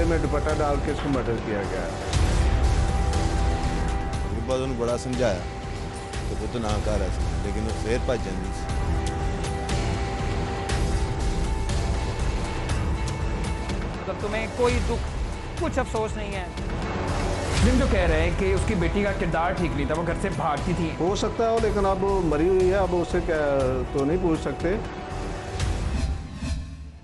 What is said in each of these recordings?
गले में दुपट्टा डाल के इसको मर्डर किया गया है। बाद उन्होंने बड़ा समझाया कि पुत ना कर ऐसा, लेकिन वो फिर भज जाती सी। मतलब तुम्हें कोई दुख, कुछ अफसोस नहीं है? जिन जो कह रहे हैं कि उसकी बेटी का किरदार ठीक नहीं था, वो घर से भागती थी। हो सकता है, लेकिन अब मरी हुई है, अब उससे क्या तो नहीं पूछ सकते।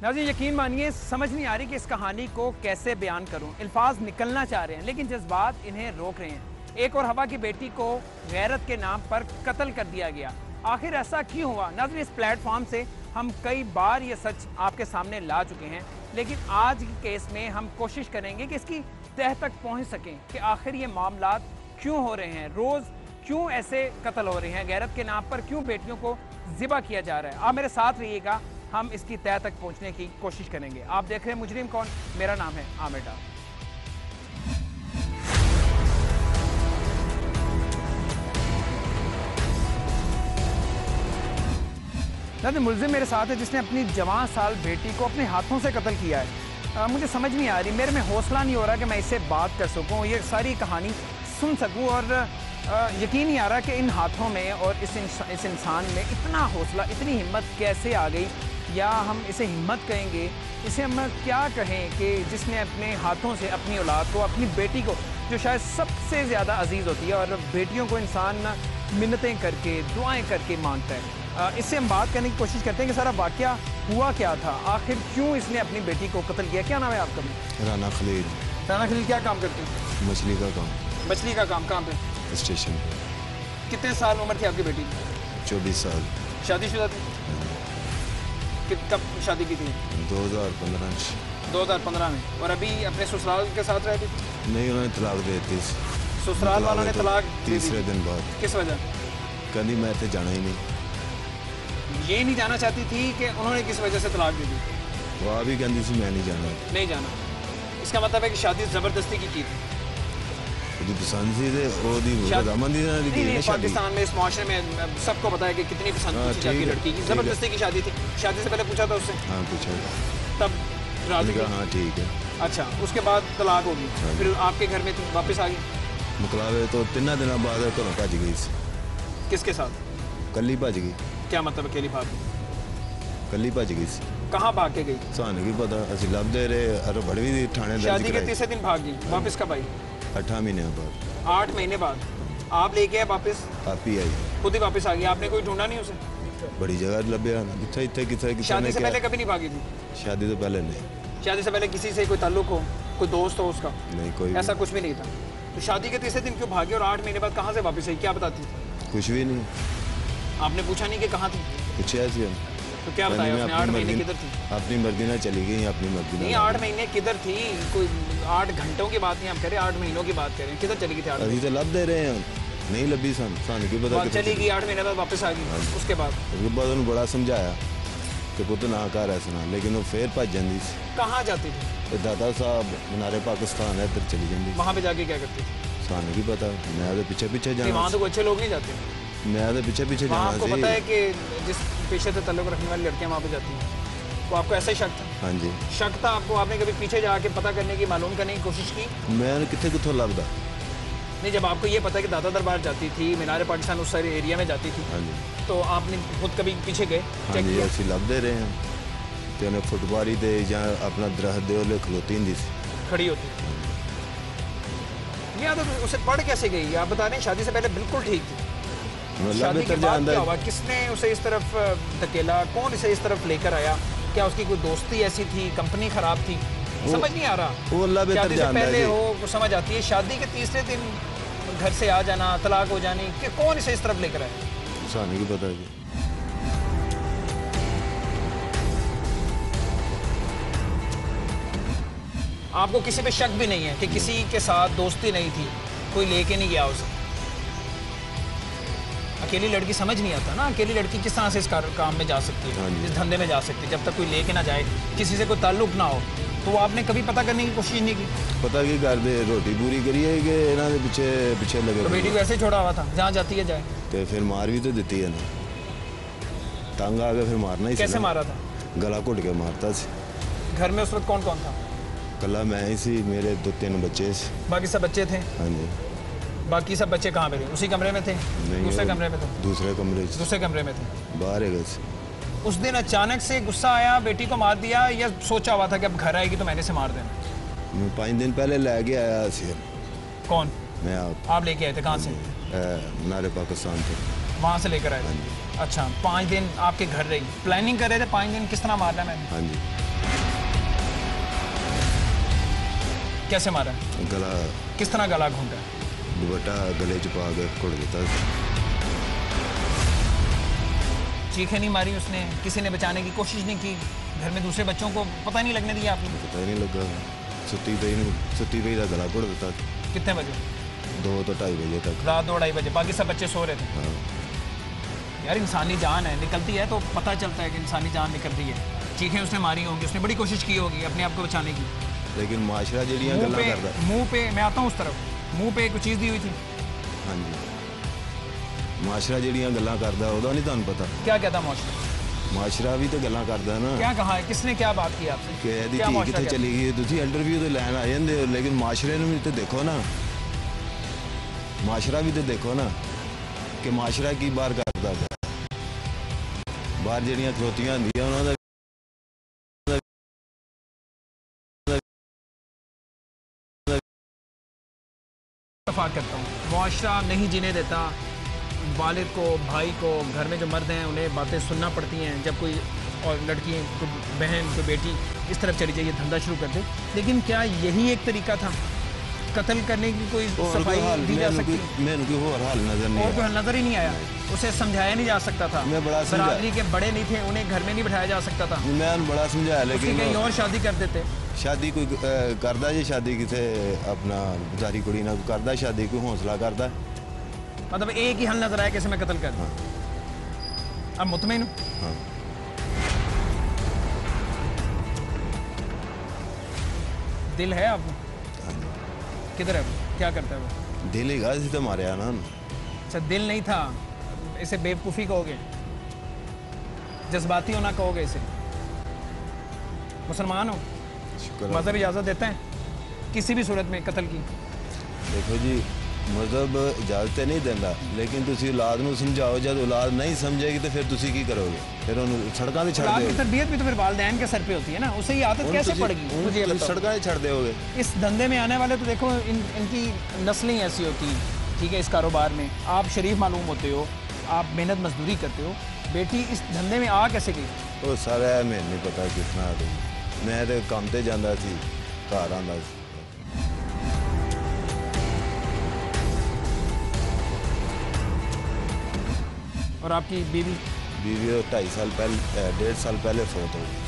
नाज़रीन यकीन मानिए समझ नहीं आ रही कि इस कहानी को कैसे बयान करूं। अल्फाज निकलना चाह रहे हैं लेकिन जज्बात इन्हें रोक रहे हैं। एक और हवा की बेटी को गैरत के नाम पर कत्ल कर दिया गया। आखिर ऐसा क्यों हुआ? नाज़रीन इस प्लेटफॉर्म से हम कई बार ये सच आपके सामने ला चुके हैं, लेकिन आज के केस में हम कोशिश करेंगे कि इसकी तह तक पहुंच सकें कि आखिर ये मामलात क्यों हो रहे हैं, रोज़ क्यों ऐसे कत्ल हो रहे हैं, गैरत के नाम पर क्यों बेटियों को ज़िबा किया जा रहा है। आप मेरे साथ रहिएगा, हम इसकी तह तक पहुंचने की कोशिश करेंगे। आप देख रहे हैं मुजरिम कौन, मेरा नाम है आमिर डार। नाज़रीन मुलजिम मेरे साथ है जिसने अपनी जवान साल बेटी को अपने हाथों से कत्ल किया है। मुझे समझ नहीं आ रही, मेरे में हौसला नहीं हो रहा कि मैं इससे बात कर सकूं, ये सारी कहानी सुन सकूं, और यकीन नहीं आ रहा कि इन हाथों में और इस इंसान में इतना हौसला, इतनी हिम्मत कैसे आ गई, या हम इसे हिम्मत कहेंगे, इसे हम क्या कहें, कि जिसने अपने हाथों से अपनी औलाद को, अपनी बेटी को, जो शायद सबसे ज़्यादा अजीज़ होती है, और बेटियों को इंसान मिन्नतें करके, दुआएं करके मांगता है। इससे हम बात करने की कोशिश करते हैं कि सारा वाक़या हुआ क्या था, आखिर क्यों इसने अपनी बेटी को कत्ल किया। क्या नाम है आपका? राना खलील। राना खलील क्या काम करते हैं? मछली का काम। मछली का काम। कहाँ पे? स्टेशन पे। कितने साल उम्र थी आपकी बेटी की? 24 साल। शादीशुदा थी? कब शादी की थी? 2015 में। और अभी अपने ससुराल के साथ रहती थी? नहीं, उन्होंने तलाक दे दी। ससुराल वालों ने तलाक तीसरे दिन बाद। किस वजह? कहती मैं इतने जाना ही नहीं। ये नहीं जाना चाहती थी कि उन्होंने किस वजह से तलाक दे दी? वो अभी कहती थी मैं नहीं जाना। नहीं जाना, इसका मतलब है कि शादी ज़बरदस्ती की थी? पसंद सी पाकिस्तान में, इस माशरे में सबको पता है कि कितनी पसंद की जाती है लड़की की। ज़बरदस्ती की शादी थी। शादी से पहले पूछा था उससे? हाँ पूछा। तब राजी? हाँ ठीक है। अच्छा, उसके बाद तलाक होगी। फिर आपके घर में थी, वापस आ गई? मुकलावे तो 3 दिन बाद घरों भज गई। किसके साथ? कली भज गई। क्या मतलब अकेली भाग? कली भज गई। कहाँ भाग के गई? सानू की पता, असि लभदे रहे, बड़ी भी थाने दर्ज शादी के तीसरे दिन भाग गई। वापस कब आई? 8 महीने बाद। 8 महीने बाद आप लेके आए वापस? आप ही आई। खुद ही वापस आ गई? आपने कोई ढूंढा नहीं उसे? बड़ी जगह लभ्या। शादी से पहले कभी नहीं भागी थी? शादी से पहले नहीं। शादी से पहले किसी से कोई ताल्लुक हो, कोई दोस्त हो उसका? नहीं, कोई ऐसा कुछ भी नहीं था। तो शादी के तीसरे दिन क्यों भागी और 8 महीने बाद कहाँ से वापस आई? क्या बताती थी? कुछ भी नहीं। आपने पूछा नहीं कि कहाँ थी? पूछा ऐसे। तो क्या बताया उसने? 8 महीने किधर थी? अपनी मर्जी ना चली गई। अपनी मर्जी नहीं, 8 महीने किधर थी? कोई 8 घंटों की बात नहीं हम करें, 8 महीनों की बात करें। किधर चली गई थी? अभी तो लब दे रहे हैं, नहीं लभी सान की पता। चली गई 8 महीने बाद वापस आ गई। उसके बाद उन्होंने बड़ा समझाया कि पुत ना कर ऐसा, लेकिन वो फिर भज जाती। कहाँ जाती थी? दादा साहब मीनारे पाकिस्तान है, इधर चली जाती। वहाँ पे जाके क्या करती थी? सानू की पता, मैं तो पीछे पीछे जाना। वहाँ तो कोई अच्छे लोग नहीं जाते। मैं तो पीछे पीछे जाना। आपको पता है कि जिस पेशे से ताल्लुक रखने वाली लड़कियां वहाँ पे जाती हैं, तो आपको ऐसा ही शक था? हाँ जी, शक था आपको। आपने कभी पीछे जाके पता करने की, मालूम करने की कोशिश की? मैं कितों लभदा नहीं, जब आपको ये पता है कि दादा दरबार जाती थी, मीनारे पाकिस्तान उस सारे एरिया में जाती थी, हाँ जी, तो आपने खुद कभी पीछे गए? हाँ जी, असं लभदे रहे हैं। तो उन्हें फुटबारी दे या अपना दरख्त दे और खलोती हुंदी सी, खड़ी होती। ये तो उसे पढ़ कैसे गई? आप बता रहे हैं शादी से पहले बिल्कुल ठीक थी, शादी के बाद क्या हुआ? किसने उसे इस तरफ धकेला? कौन इसे इस तरफ लेकर आया? क्या उसकी कोई दोस्ती ऐसी थी? कंपनी खराब थी? समझ नहीं आ रहा। वो अल्लाह बेहतर शादी से जानता है। पहले हो वो समझ आती है, शादी के तीसरे दिन घर से आ जाना, तलाक हो जानी, कि कौन इसे इस तरफ लेकर आया? सानू की पता जी। आपको किसी पे शक भी नहीं है कि किसी के साथ दोस्ती नहीं थी, कोई लेके नहीं गया उसे? अकेली लड़की समझ नहीं आता ना, अकेली लड़की किस तरह से इस काम में जा सकती है, इस धंधे में जा सकती है, जब तक कोई लेके ना जाए, किसी से कोई ताल्लुक ना हो। तो आपने कभी पता करने की कोशिश नहीं की? पता की कर दे, रोटी पूरी करिए कि इन्होंने पीछे पीछे लगे। तो बेटी को ऐसे ही छोड़ा हुआ था, जहाँ जाती है जाए? तो फिर मार भी तो देती है ना, तंग आ गया फिर मारना ही। कैसे मारा था? गला घुट के मारता सी। घर में उस वक्त कौन कौन था? कला मैं ही सी, मेरे 2-3 बच्चे सी। बाकी सब बच्चे थे? हाँ जी। बाकी सब बच्चे कहाँ पे थे? उसी कमरे में थे? नहीं, दूसरे वो कमरे में थे? दूसरे कमरे च। दूसरे कमरे में थे। बाहर है गए। उस दिन अचानक से गुस्सा आया, बेटी को मार दिया, या सोचा हुआ था कि अब घर आएगी तो मैंने से मार देना? मैं 5 दिन पहले लेके आया सी। कौन? मैं आप लेके आए थे? कहाँ से? नारे पाकिस्तान थे। वहाँ से लेकर आए थे? अच्छा, 5 दिन आपके घर रही, प्लानिंग कर रहे थे 5 दिन किस तरह मारना है मैंने? हाँ जी। कैसे मारा? गला, किस तरह गला घूंटा? दुपट्टा गले च पा के घुट देता। चीखें नहीं मारी उसने? किसी ने बचाने की कोशिश नहीं की? घर में दूसरे बच्चों को पता नहीं लगने दिया आपने? पता ही नहीं लगा। सुती पई का गला घुट देता। कितने बजे? 2 तो 2:30 बजे तक। रात 2-2:30 बजे। बाकी सब बच्चे सो रहे थे? हाँ। यार इंसानी जान है, निकलती है तो पता चलता है कि इंसानी जान निकलती है। चीखें उसने मारी होंगी, उसने बड़ी कोशिश की होगी अपने आप को बचाने की। लेकिन माशरा जड़ियाँ मुंह गल्लां पे, करदा। मुंह पे, मैं आता हूँ उस तरफ, मुंह पे कुछ चीज़ दी हुई थी? हाँ जी। माशरा जड़ियाँ गल्लां करदा ओदा नहीं तुहानू पता? क्या कहता माशरा? माशरा भी तो गल्लां करदा ना। क्या कहा है? किसने क्या बात की आपसे? कि ਇਹਦੀ क्या ਧੀ माशरा किथे कहता? चली गई? तुसी इंटरव्यू तो लैन आ जांदे हो, लेकिन माशरे ਨੂੰ भी तो देखो ना। माशरा भी तो देखो ना कि माशरा की बाहर करदा है। बाहर जड़ियाँ खलोतियां ਹੁੰਦੀਆਂ ਉਹਨਾਂ ਦਾ इत्तेफाक करता हूँ, मुआशरा नहीं जीने देता। वालिद को, भाई को, घर में जो मर्द हैं उन्हें बातें सुनना पड़ती हैं जब कोई और लड़की, कोई बहन, कोई बेटी इस तरफ चली जाइए, धंधा शुरू कर दे। लेकिन क्या यही एक तरीका था? कत्ल करने की कोई सफाई दी जा सकती? मैंने कोई और हाल नजर नहीं और कोई आया। हल नजर ही नहीं आया? उसे समझाया नहीं जा सकता था? मैं बड़ा समझा- बरादरी के बड़े नहीं थे, उन्हें घर में नहीं बिठाया जा सकता था? मैं बड़ा समझाया उसकी लेकिन कहीं और शादी कर देते। शादी कोई करदा जी? शादी किसे अपना बेचारी कुड़ी ना करदा शादी? कोई हौसला करदा? मतलब एक ही हल नजर आया कैसे मैं कत्ल कर दूं। अब मुतमईन हूं? हाँ। दिल है आपको? किधर है वो? क्या करता है वो? दिल ही गा तो मारे ना। अच्छा, दिल नहीं था, इसे बेवकूफ़ी कहोगे, जज्बाती होना कहोगे इसे। मुसलमान हो? शुक्र मज़हब इजाज़त देता है किसी भी सूरत में कत्ल की? देखो जी, मजहब इजाजत नहीं देता, लेकिन तुसी औलाद ਨੂੰ समझाओ, जब औलाद नहीं समझेगी तो फिर तुसी की करोगे? फिर उन्हें सड़कों पे छड़ औलाद की दोगे? तरबियत भी तो फिर वालिदैन के सर पे होती है ना, उसे ये आदत कैसे पड़ेगी? मुझे ये बताओ। सड़कों पे छड़ दोगे? इस धंधे में आने वाले तो देखो इनकी नस्लें ऐसी होती हैं, ठीक है। इस कारोबार में आप शरीफ मालूम होते हो, आप मेहनत मजदूरी करते हो, बेटी इस धंधे में आ कैसे गई? वो सारा मैंने नहीं पता कितना आ गई। मैं तो काम ते जांदा सी, घर आंदा सी। और आपकी बीवी? बीवी 2.5 साल पहले 1.5 साल पहले फौत हो गई।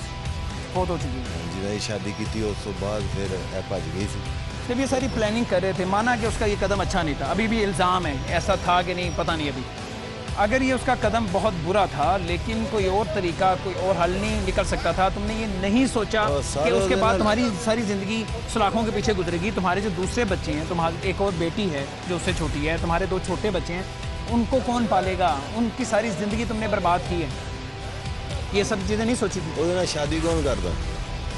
फौत हो चुकी है। जिन्हें शादी की थी उस तो बाद फिर भज गई थी। जब ये सारी प्लानिंग कर रहे थे, माना कि उसका ये कदम अच्छा नहीं था, अभी भी इल्ज़ाम है, ऐसा था कि नहीं पता नहीं अभी। अगर ये उसका कदम बहुत बुरा था, लेकिन कोई और तरीका, कोई और हल नहीं निकल सकता था, तुमने ये नहीं सोचा कि उसके बाद तुम्हारी सारी ज़िंदगी सलाखों के पीछे गुजरेगी? तुम्हारे जो दूसरे बच्चे हैं, तुम्हारी एक और बेटी है जो उससे छोटी है, तुम्हारे 2 छोटे बच्चे हैं, उनको कौन पालेगा? उनकी सारी ज़िंदगी तुमने बर्बाद की है। ये सब चीज़ें नहीं सोची थी? ਉਹਦੇ ਨਾਲ शादी कौन करता?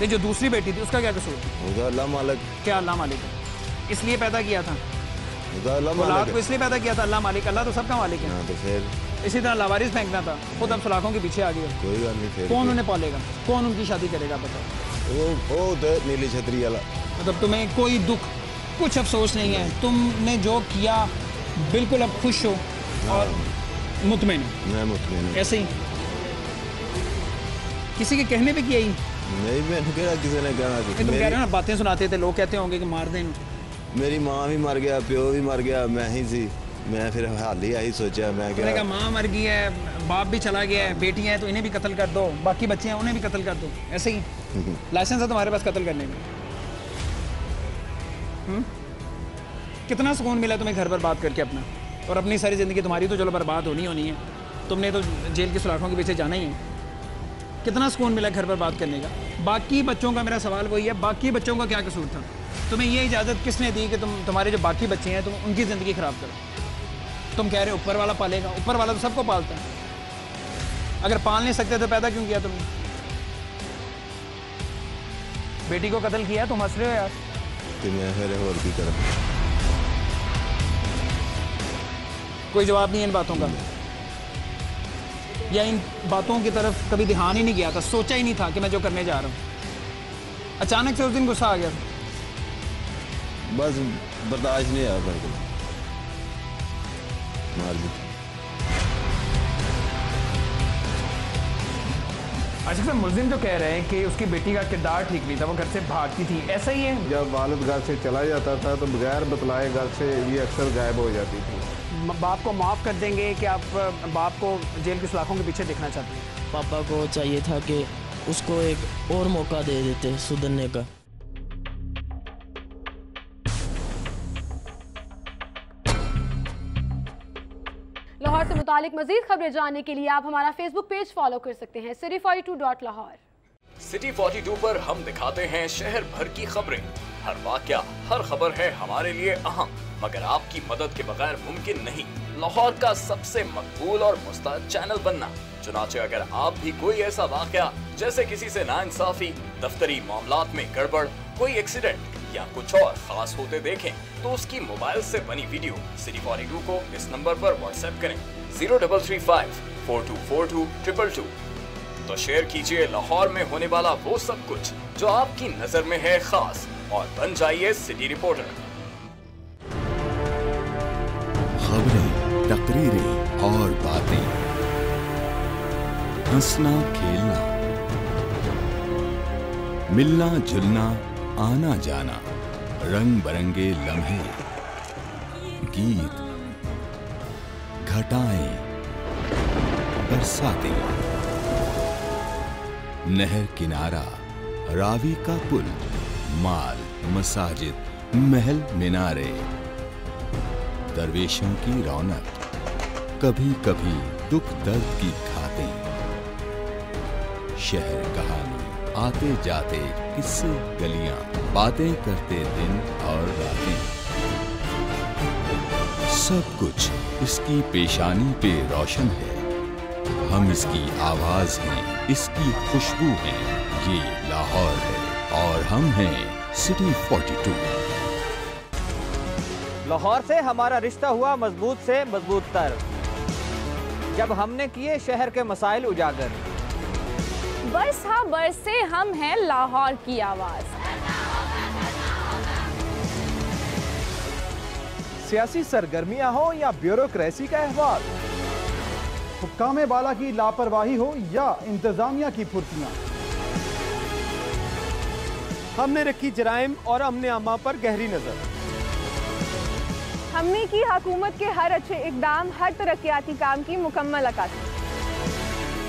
ये जो दूसरी बेटी थी उसका क्या कसूर? ਉਹਦਾ अल्लाह मालिक। क्या अल्लाह मालिक है? इसलिए पैदा किया था ਉਹਦਾ अल्लाह औलाद मालिक को, इसलिए पैदा किया था अल्लाह मालिक। अल्लाह तो सबका मालिक है। हाँ, तो फिर इसी तरह लावारिस फेंकना था, खुद अब सलाखों के पीछे आ गए। कोई गल नहीं। फिर कौन उन्हें पालेगा? कौन उनकी शादी करेगा? बताओ। वो तो नीली छतरी वाला। मतलब तुम्हें कोई दुख, कुछ अफसोस नहीं है? तुमने जो किया बिल्कुल अब खुश हो और मुतमईन हो? मैं मुतमईन हूं। ऐसे ही किसी के कहने पे किया ही? नहीं, मैंने कहा किसी ने कहना तुम कह रहे हो ना, बातें सुनाते थे लोग, कहते होंगे कि मार दें। मेरी माँ भी मर गया, प्यो भी मर गया, मैं ही सी। मैं फिर हाल ही यही सोचा, मैं तुमने कहा क्या माँ मर गई है, बाप भी चला गया है, बेटियाँ हैं तो इन्हें भी कत्ल कर दो, बाकी बच्चे हैं उन्हें भी कत्ल कर दो। ऐसे ही लाइसेंस है तुम्हारे पास कत्ल करने में? कितना सुकून मिला तुम्हें घर पर बात करके अपना? और अपनी सारी ज़िंदगी तुम्हारी तो चलो बर्बाद होनी है, तुमने तो जेल की सलाखों के पीछे जाना ही है। कितना सुकून मिला घर पर बात करने का? बाकी बच्चों का, मेरा सवाल वही है, बाकी बच्चों का क्या कसूर था? तुम्हें ये इजाज़त किसने दी कि तुम्हारे जो बाकी बच्चे हैं तुम उनकी ज़िंदगी ख़राब करो? तुम कह रहे हो ऊपर वाला पालेगा, ऊपर वाला तो सबको पालता है। अगर पाल नहीं सकते तो पैदा क्यों किया तुमने? बेटी को कत्ल किया, तुम हंस रहे हो यार। तो मैं फिर और भी करूँ? कोई जवाब नहीं है इन बातों का, या इन बातों की तरफ कभी ध्यान ही नहीं किया था, सोचा ही नहीं था कि मैं जो करने जा रहा हूँ। अचानक से उस दिन गुस्सा आ गया। बस बर्दाश्त नहीं आया मेरे को, मार दी। अच्छा सर, मुल्जिम जो कह रहे हैं कि उसकी बेटी का किरदार ठीक नहीं था, वो घर से भागती थी, ऐसा ही है? जब वालिद घर से चला जाता था तो बगैर बतलाए घर से ये अक्सर गायब हो जाती थी। बाप को माफ़ कर देंगे कि आप बाप को जेल की सलाखों के पीछे देखना चाहते हैं? पापा को चाहिए था कि उसको एक और मौका दे देते सुधरने का। लाहौर से मुतालिक मजीद खबरें जानने के लिए आप हमारा फेसबुक पेज फॉलो कर सकते हैं, city42.lahore। सिटी 42 पर हम दिखाते हैं शहर भर की खबरें। हर वाकया, हर खबर है हमारे लिए अहम, मगर आपकी मदद के बगैर मुमकिन नहीं लाहौर का सबसे मकबूल और मुस्तैद चैनल बनना। चुनाचे अगर आप भी कोई ऐसा वाकया जैसे किसी से नाइंसाफी, दफ्तरी मामलात में गड़बड़, कोई एक्सीडेंट या कुछ और खास होते देखें तो उसकी मोबाइल से बनी वीडियो सिटी 42 को इस नंबर पर व्हाट्सएप करें 0335 4242 222। तो शेयर कीजिए लाहौर में होने वाला वो सब कुछ जो आपकी नजर में है खास, और बन जाइए सिटी रिपोर्टर। खबरें, तकरीरें और बातें, हंसना खेलना, मिलना जुलना, आना जाना, रंग बरंगे लम्हे, गीत, घटाएं, बरसातें, नहर किनारा, रावी का पुल, माल, मसाजिद, महल मीनारे, दरवेशों की रौनक, कभी कभी दुख दर्द की खातें, शहर कहानी, आते जाते किस्से गलियां, बातें करते दिन और रातें, सब कुछ इसकी पेशानी पे रोशन है। हम इसकी आवाज हैं, इसकी खुशबू हैं। ये लाहौर है और हम हैं सिटी 42। लाहौर से हमारा रिश्ता हुआ मजबूत से मजबूत तर, जब हमने किए शहर के मसाइल उजागर। बरसा बरसे हम हैं लाहौर की आवाज। सियासी सरगर्मियां हो या ब्यूरोक्रेसी का अहवाल, हुक्काम बाला की लापरवाही हो या इंतजामिया की फुर्तियां, हमने रखी जराइम और अमने अम्मा पर गहरी नजर। हमने की हुकूमत के हर अच्छे इकदाम, हर तरक्याती काम की मुकम्मल अक्कासी।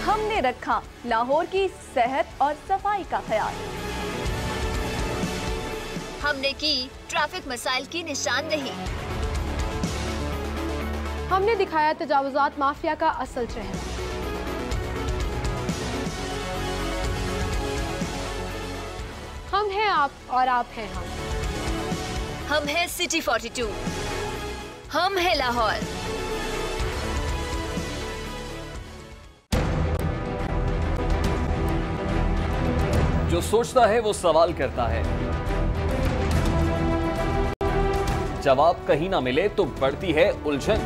हमने रखा लाहौर की सेहत और सफाई का ख्याल। हमने की ट्रैफिक मसाइल की निशानदेही। हमने दिखाया तजावुजात माफिया का असल चेहरा। हम हैं आप और आप हैं हम। हम हैं सिटी 42, हम हैं लाहौर। जो सोचता है वो सवाल करता है, जवाब कहीं ना मिले तो बढ़ती है उलझन।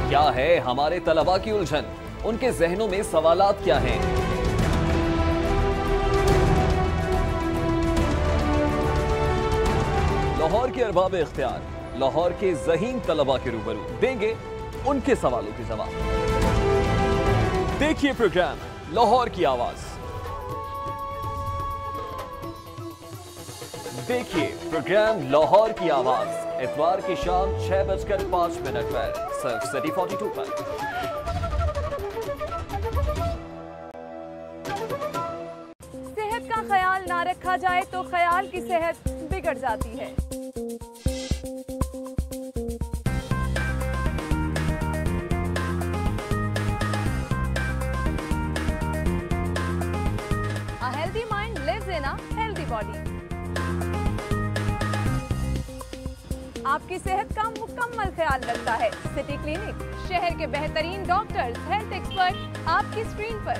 क्या है हमारे तलबा की उलझन? उनके जहनों में सवालात क्या हैं? लाहौर के अरबाब इख्तियार, लाहौर के ज़हीन तलबा के रूबरू देंगे उनके सवालों के जवाब। देखिए प्रोग्राम लाहौर की आवाज। देखिए प्रोग्राम लाहौर की आवाज इतवार की शाम 6:05 पर सिर्फ सिटी 42 पर। सेहत का ख्याल ना रखा जाए तो ख्याल की सेहत बिगड़ जाती है। A healthy mind lives in a healthy body. आपकी सेहत का मुकम्मल ख्याल रखता है सिटी क्लिनिक। शहर के बेहतरीन डॉक्टर्स, हेल्थ एक्सपर्ट आपकी स्क्रीन पर।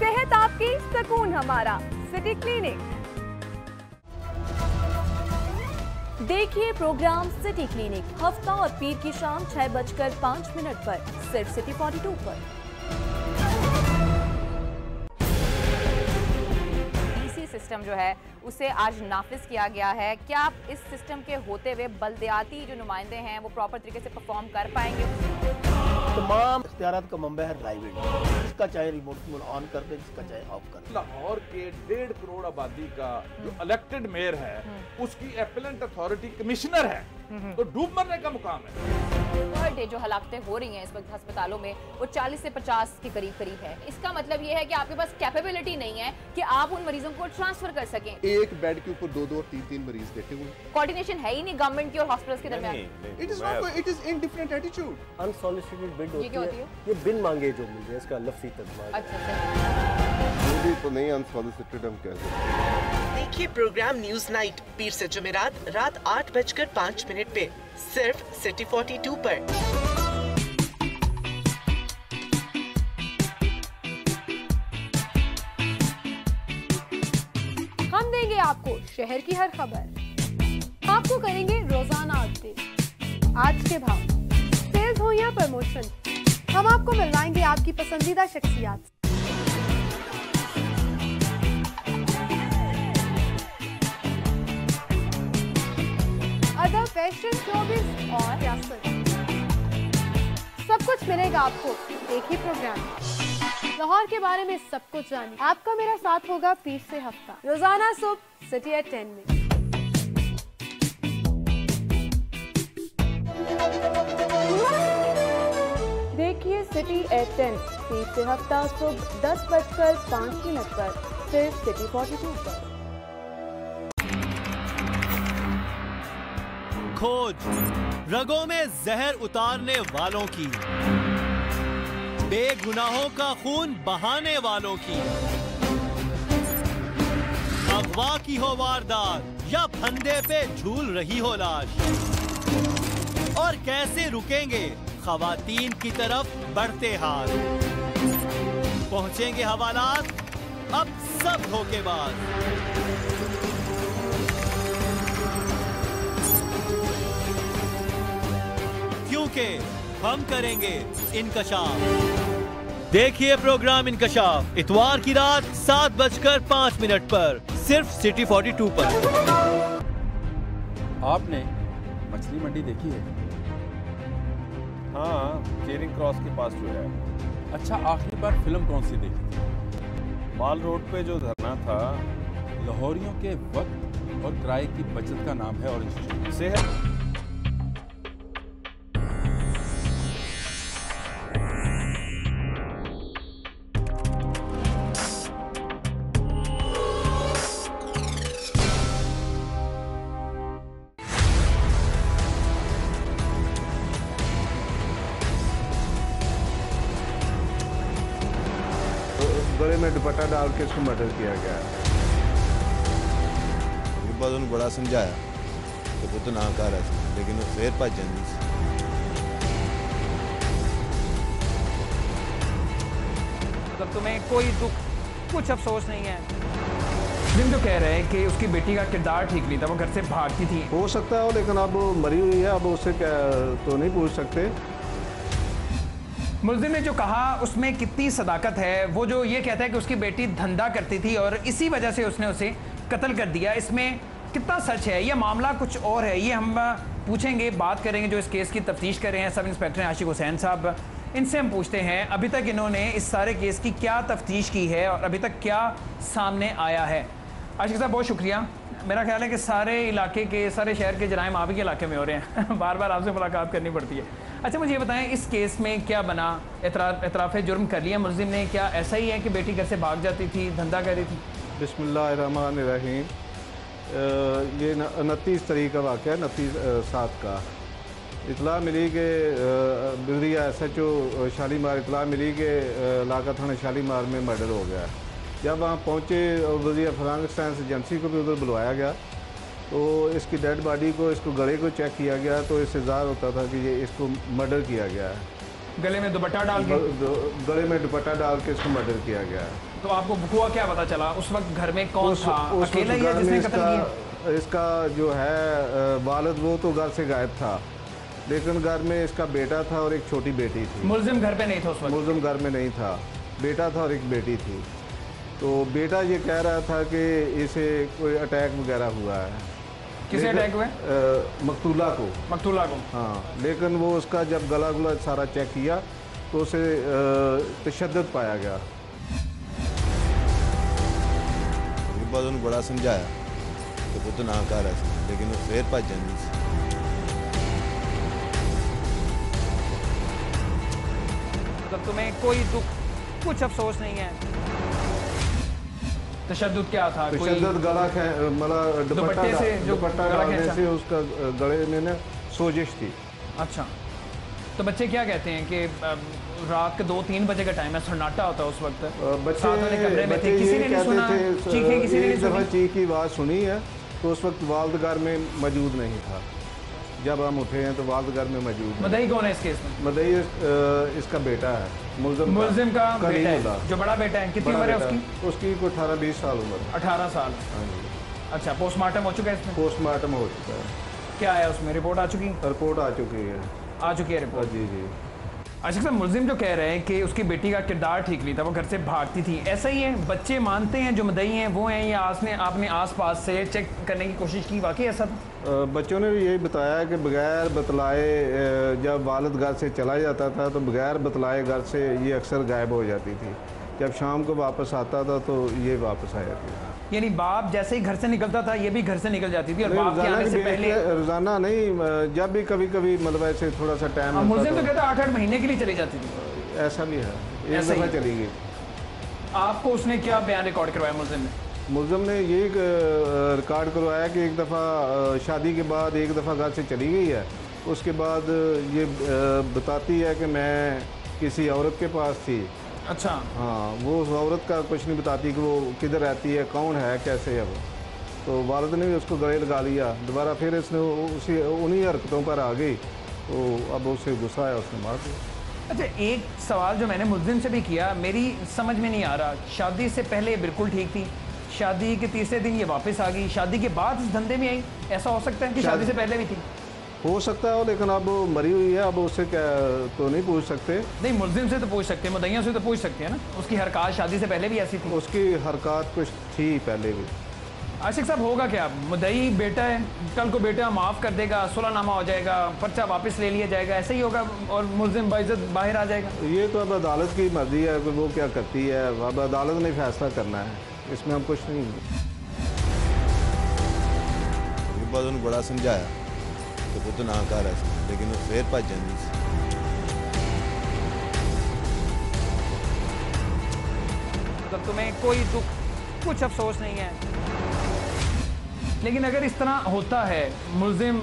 सेहत आपकी, सुकून हमारा। City clinic. देखिए प्रोग्राम सिटी क्लिनिक हफ्ता और पीर की शाम 6:05 पर सिर्फ सिटी 42 पर। डीसी सिस्टम जो है उसे आज नाफिज किया गया है। क्या आप इस सिस्टम के होते हुए बल्दियाती जो नुमाइंदे हैं वो प्रॉपर तरीके से परफॉर्म कर पाएंगे? तमाम इख्तियारात का मंबा है राइवेट, इसका चाहे रिमोट ऑन कर दे, इसका चाहे ऑफ कर दे। लाहौर के 1.5 करोड़ आबादी का जो इलेक्टेड मेयर है उसकी एपेलेंट अथॉरिटी कमिश्नर है, तो डूब मरने का मुकाम है। पर डे जो हलाकतें हो रही हैं इस वक्त अस्पतालों में वो 40 से 50 के करीब है। इसका मतलब ये है कि आपके पास कैपेबिलिटी नहीं है कि आप उन मरीजों को ट्रांसफर कर सकें। एक बेड के ऊपर 2-2 और 3-3 मरीज बैठे हुए। कोऑर्डिनेशन है ही नहीं गवर्नमेंट की और हॉस्पिटल्स के दरमियान। It is not, it is indifferent attitude. Unsolicited bid होती होती है, ये बिन मांगे जो मिल जाए, इसका लफ्ज़ी तर्जुमा। अच्छा ये तो नहीं अनसॉलिसिटेड हम कह सकते। देखिए प्रोग्राम न्यूज नाइट पीर से जुमेरात रात 8:05 पे सिर्फ सिटी 42 पर। हम देंगे आपको शहर की हर खबर, आपको करेंगे रोजाना अपडेट, आज के भाव, सेल्स हो या प्रमोशन, हम आपको मिलवाएंगे आपकी पसंदीदा शख्सियात। अदर फैशन, शोबिज़ और सियासत, सब कुछ मिलेगा आपको एक ही प्रोग्राम। लाहौर के बारे में सब कुछ जानिए। आपका मेरा साथ होगा पीर से हफ्ता, रोजाना सुबह सिटी एट 10 में। देखिए सिटी एट 10 पीर से हफ्ता सुबह 10:05 पर सिर्फ सिटी 42 पर। खोज रगों में जहर उतारने वालों की, बेगुनाहों का खून बहाने वालों की, अगवा की हो वारदात या फंदे पे झूल रही हो लाश, और कैसे रुकेंगे खवातीन की तरफ बढ़ते हाथ। पहुंचेंगे हवालात अब सब धोखेबाज। क्योंकि हम करेंगे इनकशाफ। देखिए प्रोग्राम इनकशाफ इतवार की रात 7:05 पर सिर्फ सिटी 42 पर। आपने मछली मंडी देखी है? हाँ, चेरिंग क्रॉस के पास जो है। अच्छा, आखिरी बार फिल्म कौन सी देखी थी? माल रोड पे जो धरना था। लाहौरियों के वक्त और किराए की बचत का नाम है ऑरेंज सेहत। गले में दुपट्टा डाल के इसको मर्डर किया गया है। बाद उन्होंने बड़ा समझाया कि वो तो ना कर रहा था, लेकिन वो फिर भज जाती सी। मतलब तुम्हें कोई दुख, कुछ अफसोस नहीं है? जिन तो कह रहे हैं कि उसकी बेटी का किरदार ठीक नहीं था, वो घर से भागती थी। हो सकता है, लेकिन अब वो मरी हुई है, अब उससे क्या तो नहीं पूछ सकते। मुल्जिम ने जो कहा उसमें कितनी सदाकत है। वो जो ये कहता है कि उसकी बेटी धंधा करती थी और इसी वजह से उसने उसे कत्ल कर दिया, इसमें कितना सच है? यह मामला कुछ और है, ये हम पूछेंगे, बात करेंगे जो इस केस की तफ्तीश कर रहे हैं सब इंस्पेक्टर आशिक हुसैन साहब। इनसे हम पूछते हैं अभी तक इन्होंने इस सारे केस की क्या तफ्तीश की है और अभी तक क्या सामने आया है। आशिक साहब बहुत शुक्रिया। मेरा ख्याल है कि सारे इलाके के, सारे शहर के जराइम आप ही के इलाके में हो रहे हैं बार बार आपसे मुलाकात करनी पड़ती है। अच्छा मुझे ये बताएं, इस केस में क्या बना? एतराफ़ जुर्म कर लिया मुल्जिम ने? क्या ऐसा ही है कि बेटी घर से भाग जाती थी, धंधा कर रही थी? बिस्मिल्लाहिर्रहमानिर्रहीम। ये 29 तारीख का वाक़या है, 29/7 का। इतला मिली कि बिजरिया SHO शालीमार इतला मिली कि इलाका थाना शालीमार में मर्डर हो गया। जब वहाँ पहुँचे और वज़ीर फरांग साइंस एजेंसी को भी उधर बुलवाया गया, तो इसकी डेड बॉडी को, इसको गले को चेक किया गया, तो इससे ज़ाहिर होता था कि ये इसको मर्डर किया गया है। गले में दुपट्टा डाल के? गले में दुपट्टा डाल के इसको मर्डर किया गया है। तो आपको हुआ क्या पता चला उस वक्त? घर में कौन था? उस अकेला ही है घर में जिसने कत्ल किया? इसका जो है वालिद वो तो घर से गायब था, लेकिन घर में इसका बेटा था और एक छोटी बेटी थी। मुल्जिम घर पे नहीं था उस वक्त? मुल्जिम घर में नहीं था, बेटा था और एक बेटी थी। तो बेटा ये कह रहा था कि इसे कोई अटैक वगैरह हुआ है। किसे अटैक हुआ? मकतूला को। मकतूला को? हाँ, लेकिन वो उसका जब गला गुला सारा चेक किया तो उसे तशद्दुद पाया गया। बाद उन्होंने बड़ा समझाया कि पुत ना कर ऐसा, लेकिन वो फिर भजन नहीं सी। मतलब तुम्हें कोई दुख, कुछ अफसोस नहीं है? तशद्दुद क्या था? तशद्दुद गला मतलब दुपट्टा डालने से उसका गले में ना सोजिश थी। अच्छा, तो बच्चे क्या कहते हैं कि रात के 2-3 बजे का टाइम है, सन्नाटा होता है उस वक्त, कमरे में थे, किसी ने नहीं सुना चीखें? किसी ने नहीं सुनी? चीख की आवाज़ सुनी है तो उस वक्त वालिद घर में मौजूद नहीं था। जब हम उठे हैं तो वालिद घर में मौजूद। मदई कौन है इस केस में? मदई इसका बेटा है, मुल्जिम का बेटा है, जो बड़ा बेटा है। कितनी उम्र है उसकी? उसकी कोई 18-20 साल उम्र। 18 साल? हाँ जी। अच्छा, पोस्टमार्टम हो चुका है इसमें? पोस्टमार्टम हो चुका है। क्या आया उसमें? रिपोर्ट आ चुकी? रिपोर्ट आ चुकी है। आ चुकी है रिपोर्ट? जी जी। अच्छा साहब, मुल्जिम जो कह रहे हैं कि उसकी बेटी का किरदार ठीक नहीं था, वो घर से भागती थी, ऐसा ही है? बच्चे मानते हैं जो मदई हैं वो हैं, या आपने आस-पास से चेक करने की कोशिश की, वाकई ऐसा था? बच्चों ने भी यही बताया कि बगैर बतलाए जब वालिद घर से चला जाता था तो बगैर बतलाए घर से ये अक्सर गायब हो जाती थी। जब शाम को वापस आता था तो ये वापस आ जाती थी। यानी बाप जैसे ही घर से निकलता था ये भी घर से निकल जाती थी? और बाप के आने से पहले? रोजाना नहीं, जब भी कभी कभी मतलब ऐसे थोड़ा सा टाइम। मुल्जिम तो कहता 8-8 महीने के लिए चली जाती थी। ऐसा भी है, एक दफ़ा चली गई। आपको उसने क्या बयान रिकॉर्ड करवाया मुल्जिम ने? मुल्जिम ने ये रिकॉर्ड करवाया कि एक दफ़ा शादी के बाद एक दफ़ा घर से चली गई है, उसके बाद ये बताती है कि मैं किसी औरत के पास थी। अच्छा। हाँ, वो उस औरत का कुछ नहीं बताती कि वो किधर रहती है, कौन है, कैसे है वो। तो वालिद ने भी उसको गले लगा लिया। दोबारा फिर इसने उन्हीं हरकतों पर आ गई तो अब उसे गुस्सा आया, उसने मार दिया। अच्छा, एक सवाल जो मैंने मुल्जिम से भी किया, मेरी समझ में नहीं आ रहा, शादी से पहले बिल्कुल ठीक थी, शादी के तीसरे दिन ये वापस आ गई, शादी के बाद इस धंधे में आई, ऐसा हो सकता है कि शादी से पहले भी थी? हो सकता है, लेकिन अब मरी हुई है, अब उससे क्या तो नहीं पूछ सकते। नहीं, मुल्जिम से तो पूछ सकते हैं, मुद्दइयों से तो पूछ सकते हैं ना। उसकी हरकत शादी से पहले भी ऐसी थी? उसकी हरकत कुछ थी पहले भी। आशिक साहब, होगा क्या? मुद्दई बेटा है, कल को बेटा माफ़ कर देगा, सुलहनामा हो जाएगा, पर्चा वापस ले लिया जाएगा, ऐसे ही होगा और मुल्जिम बाइज्जत बाहर आ जाएगा? ये तो अब अदालत की मर्जी है कि वो क्या करती है, अब अदालत ने फैसला करना है, इसमें हम कुछ नहीं। बाद उन्होंने बड़ा समझाया कि पुत ना कर ऐसा, लेकिन वो फिर भजन नहीं सी। मतलब तुम्हें कोई दुख, कुछ अफसोस नहीं है? लेकिन अगर इस तरह होता है, मुल्जिम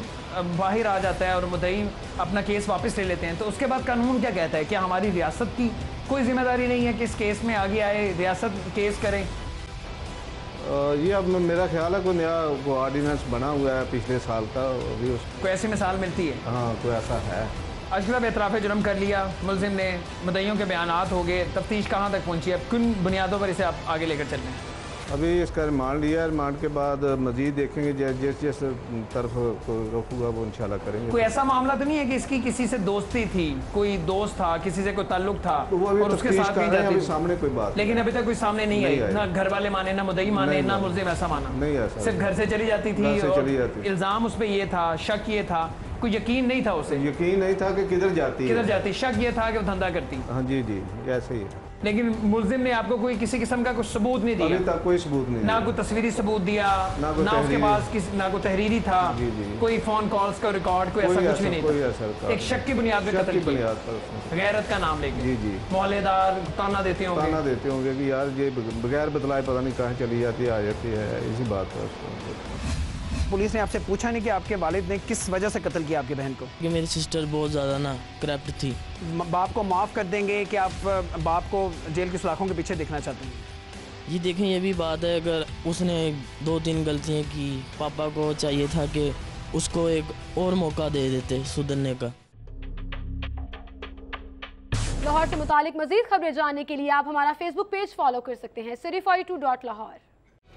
बाहर आ जाता है और मुद्दई अपना केस वापस ले लेते हैं, तो उसके बाद कानून क्या कहता है? क्या हमारी रियासत की कोई जिम्मेदारी नहीं है कि इस केस में आगे आए, रियासत केस करें? ये अब मेरा ख्याल है कोई नया ऑर्डिनेंस बना हुआ है पिछले साल का, अभी कोई ऐसी मिसाल मिलती है? हाँ, कोई ऐसा है। अशरफ एतराफ़ जुर्म कर लिया मुल्जिम ने, मुद्दइयों के बयानात हो गए, तफ्तीश कहाँ तक पहुँची है, किन बुनियादों पर इसे आप आगे लेकर चल रहे हैं? अभी इसका रिमांड लिया है, रिमांड के बाद मजीद देखेंगे, जिस तरफ को रोकूगा वो इंशाल्लाह करेंगे। कोई ऐसा मामला तो नहीं है कि इसकी किसी से दोस्ती थी, कोई दोस्त था, किसी से कोई ताल्लुक था तो और उसके साथ भी जाती? सामने कोई बात, लेकिन अभी तक कोई सामने नहीं आई, ना घर वाले माने, ना मुद्दई माने, ना मुल्जिम ऐसा माना? नहीं, ऐसा सिर्फ घर से चली जाती थी और इल्जाम उस पर ये था, शक ये था, कोई यकीन नहीं था उसे? यकीन नहीं था कि किधर जाती, शक ये था कि वो धंधा करती। हाँ जी जी, ऐसे ही है। लेकिन मुल्जिम ने आपको कोई किसी किस्म का कुछ सबूत नहीं दिया? अभी तक कोई सबूत नहीं, ना कोई तस्वीरी सबूत दिया, ना उसके पास ना कोई तहरीरी था, कोई फोन कॉल्स का रिकॉर्ड, कोई ऐसा कुछ भी नहीं था? एक शक की बुनियाद पर कत्ल किया, गैरत का नाम लेके? जी जी। मोहल्लेदार ताना देते होंगे कि यार ये बगैर बतलाए पता नहीं कहाँ चली जाती है, आ जाती है, इसी बात पर। पुलिस ने आपसे पूछा नहीं कि आपके वालिद ने किस वजह से कत्ल किया आपकी बहन को? कि मेरी सिस्टर बहुत ज़्यादा ना करप्ट थी। बाप को माफ़ कर देंगे कि आप बाप को जेल की सलाखों के पीछे देखना चाहते हैं? ये देखें, ये भी बात है, अगर उसने 2-3 गलतियाँ की, पापा को चाहिए था कि उसको एक और मौका दे देते सुधरने का। लाहौर से मुतालिक मजीद खबरें जानने के लिए आप हमारा फेसबुक पेज फॉलो कर सकते हैं city42.lahore।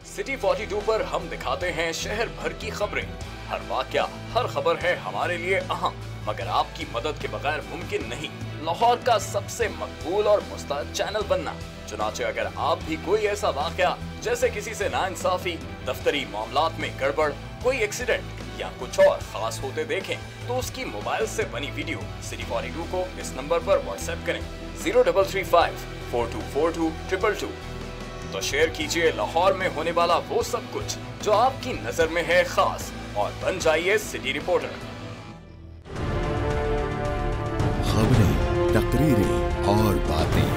सिटी 42 पर हम दिखाते हैं शहर भर की खबरें। हर वाकया, हर खबर है हमारे लिए अहम, मगर आपकी मदद के बगैर मुमकिन नहीं लाहौर का सबसे मकबूल और मुस्तैद चैनल बनना। चुनाचे अगर आप भी कोई ऐसा वाकया जैसे किसी से नाइंसाफी, दफ्तरी मामलात में गड़बड़, कोई एक्सीडेंट या कुछ और खास होते देखें तो उसकी मोबाइल से बनी वीडियो सिटी 42 को इस नंबर पर व्हाट्सएप करें 0335 4242 222। तो शेयर कीजिए लाहौर में होने वाला वो सब कुछ जो आपकी नजर में है खास, और बन जाइए सिटी रिपोर्टर। खबरें, तकरीरें और बातें,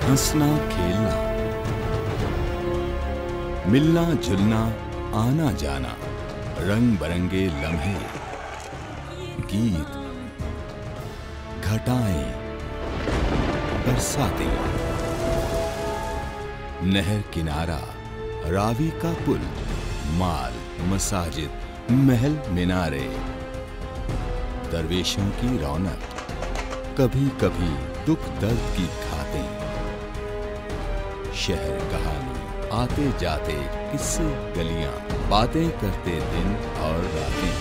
हंसना खेलना, मिलना जुलना, आना जाना, रंग बरंगे लम्हे, गीत, घटाएं, बरसातें, नहर किनारा, रावी का पुल, माल, मसाजिद, महल मीनारे, दरवेशों की रौनक, कभी कभी दुख दर्द की खातें, शहर कहानी, आते जाते किस्से गलियां, बातें करते दिन और रातें,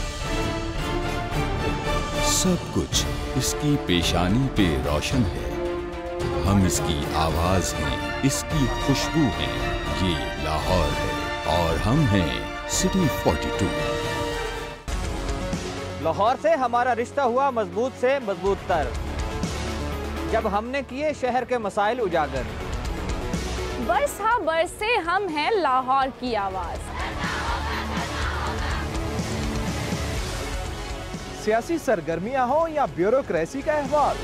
सब कुछ इसकी पेशानी पे रोशन है। हम इसकी आवाज हैं, इसकी खुशबू हैं। ये लाहौर है और हम हैं सिटी 42। लाहौर से हमारा रिश्ता हुआ मजबूत से मजबूत तर, जब हमने किए शहर के मसाइल उजागर। बरसा बरसे हम हैं लाहौर की आवाज। सियासी सरगर्मियां हो या ब्यूरोक्रेसी का अहवाल,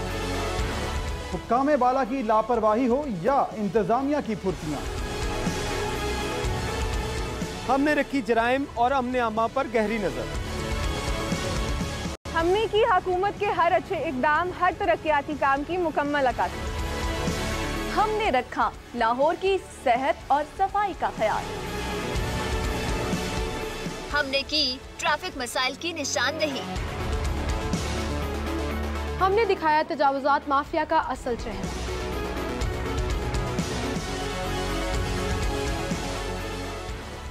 हुक्काम बाला की लापरवाही हो या इंतजामिया की फुर्तियां, हमने रखी जराइम और अमने अम्मा पर गहरी नजर। हमने की हुकूमत के हर अच्छे इकदाम, हर तरक्याती काम की मुकम्मल अक्कासी। हमने रखा लाहौर की सेहत और सफाई का ख्याल। हमने की ट्रैफिक मसाइल की निशानदेही। हमने दिखाया तजावुजात माफिया का असल चेहरा।